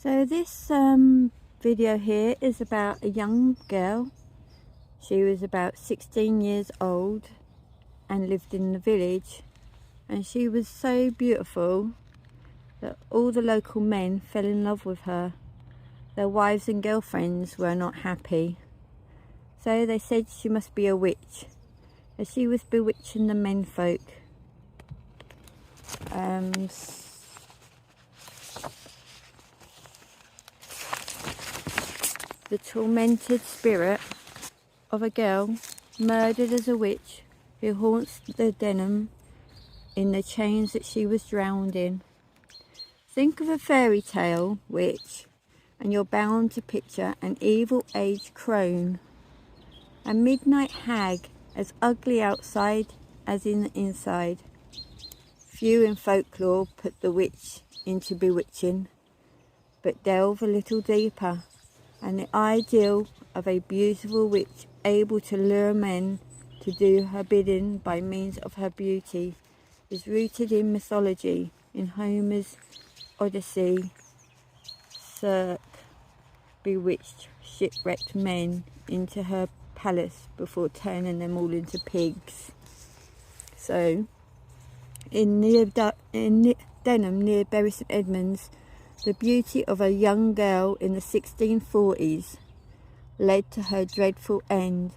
So this video here is about a young girl. She was about 16 years old and lived in the village, and she was so beautiful that all the local men fell in love with her. Their wives and girlfriends were not happy, so they said she must be a witch, as she was bewitching the menfolk. The tormented spirit of a girl murdered as a witch who haunts the Denham in the chains that she was drowned in. Think of a fairy tale witch and you're bound to picture an evil aged crone, a midnight hag as ugly outside as in the inside. Few in folklore put the witch into bewitching, but delve a little deeper, and the ideal of a beautiful witch able to lure men to do her bidding by means of her beauty is rooted in mythology. In Homer's Odyssey, Circe bewitched shipwrecked men into her palace before turning them all into pigs. So, in Denham, near Bury St Edmunds, the beauty of a young girl in the 1640s led to her dreadful end,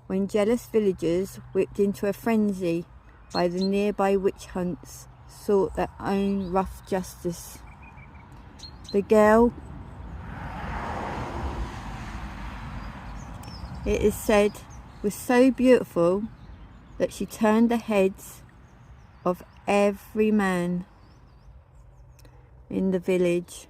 when jealous villagers, whipped into a frenzy by the nearby witch hunts, sought their own rough justice. The girl, it is said, was so beautiful that she turned the heads of every man in the village,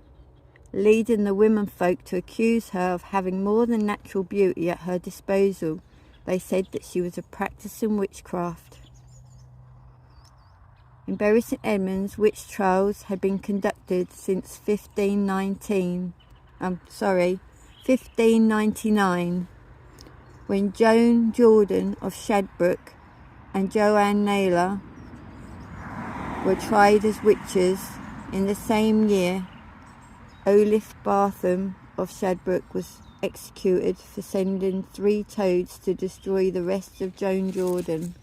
leading the womenfolk to accuse her of having more than natural beauty at her disposal. They said that she was a practicing witchcraft. In Bury St Edmunds, witch trials had been conducted since 1599, when Joan Jordan of Shadbrook and Joanne Naylor were tried as witches. In the same year, Olif Bartham of Shadbrook was executed for sending 3 toads to destroy the rest of Joan Jordan.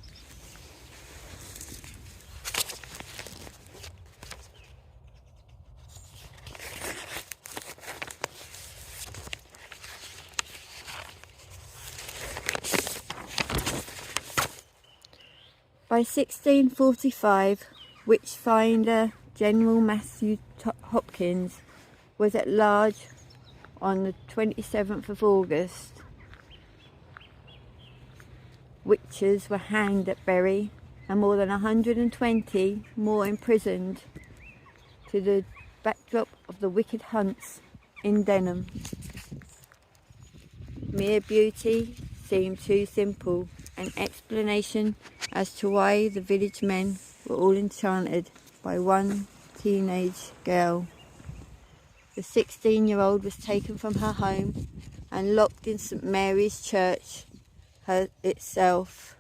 By 1645, witchfinder General Matthew Hopkins was at large on the 27th of August. Witches were hanged at Bury and more than 120 more imprisoned, to the backdrop of the wicked hunts in Denham. Mere beauty seemed too simple an explanation as to why the village men were all enchanted by one teenage girl. The 16-year-old was taken from her home and locked in St Mary's Church itself.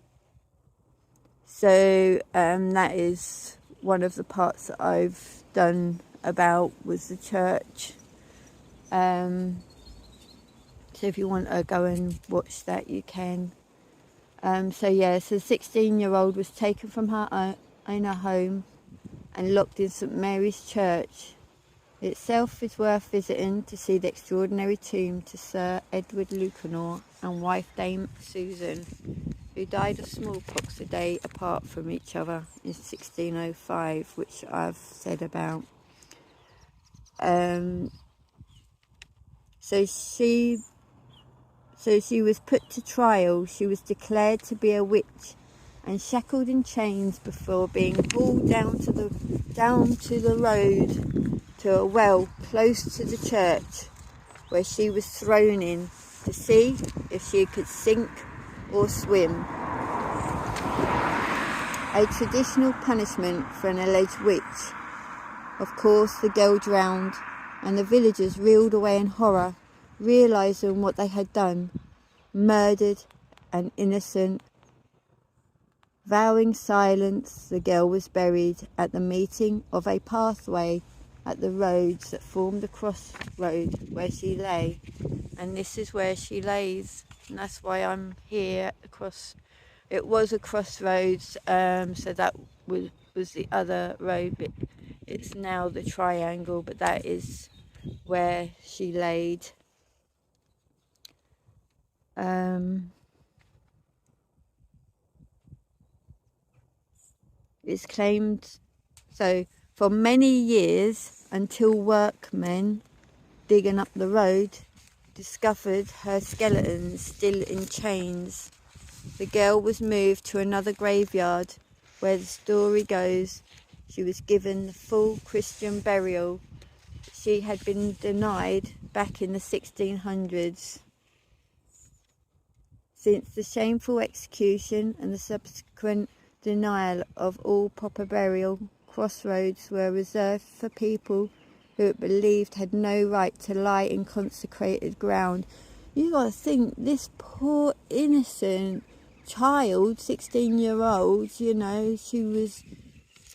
So that is one of the parts that I've done about was the church. So if you want to go and watch that, you can. So the 16-year-old was taken from her own home and locked in St Mary's Church. Itself is worth visiting to see the extraordinary tomb to Sir Edward Lucanor and wife Dame Susan, who died of smallpox a day apart from each other in 1605, which I've said about. So she was put to trial. She was declared to be a witch and shackled in chains before being hauled down to the road to a well close to the church, where she was thrown in to see if she could sink or swim. A traditional punishment for an alleged witch. Of course, the girl drowned, and the villagers reeled away in horror, realising what they had done, murdered an innocent. Vowing silence, the girl was buried at the meeting of a pathway at the roads that formed the crossroad where she lay. And this is where she lays, and that's why I'm here across. It was a crossroads, so that was the other road, but it's now the triangle, but that is where she laid. It's claimed, so for many years, until workmen digging up the road discovered her skeleton still in chains. The girl was moved to another graveyard where the story goes she was given the full Christian burial she had been denied back in the 1600s. Since the shameful execution and the subsequent denial of all proper burial, crossroads were reserved for people who it believed had no right to lie in consecrated ground. You got to think, this poor innocent child, 16-year-old, you know, she was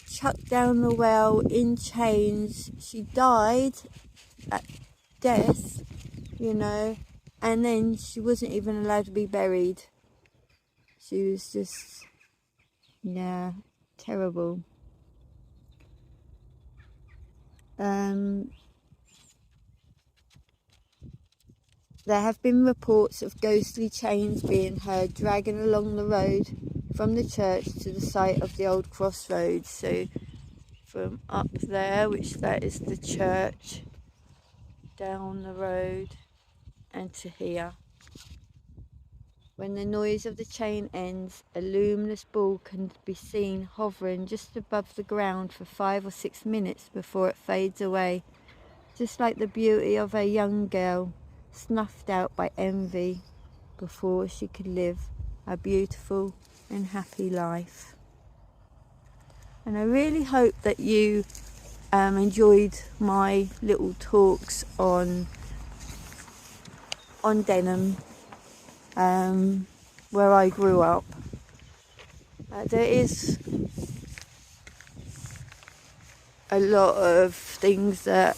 chucked down the well in chains. She died at death, you know, and then she wasn't even allowed to be buried. She was just, yeah, terrible. There have been reports of ghostly chains being heard dragging along the road from the church to the site of the old crossroads. So from up there, which that is the church, down the road and to here. When the noise of the chain ends, a luminous ball can be seen hovering just above the ground for 5 or 6 minutes before it fades away, just like the beauty of a young girl snuffed out by envy before she could live a beautiful and happy life. And I really hope that you enjoyed my little talks on Denham, where I grew up. There is a lot of things that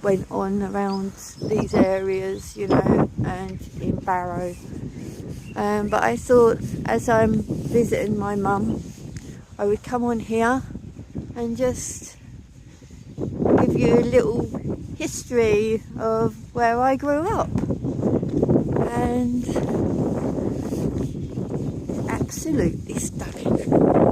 went on around these areas, you know, and in Barrow. But I thought, as I'm visiting my mum, I would come on here and just give you a little history of where I grew up. And it's absolutely stunning.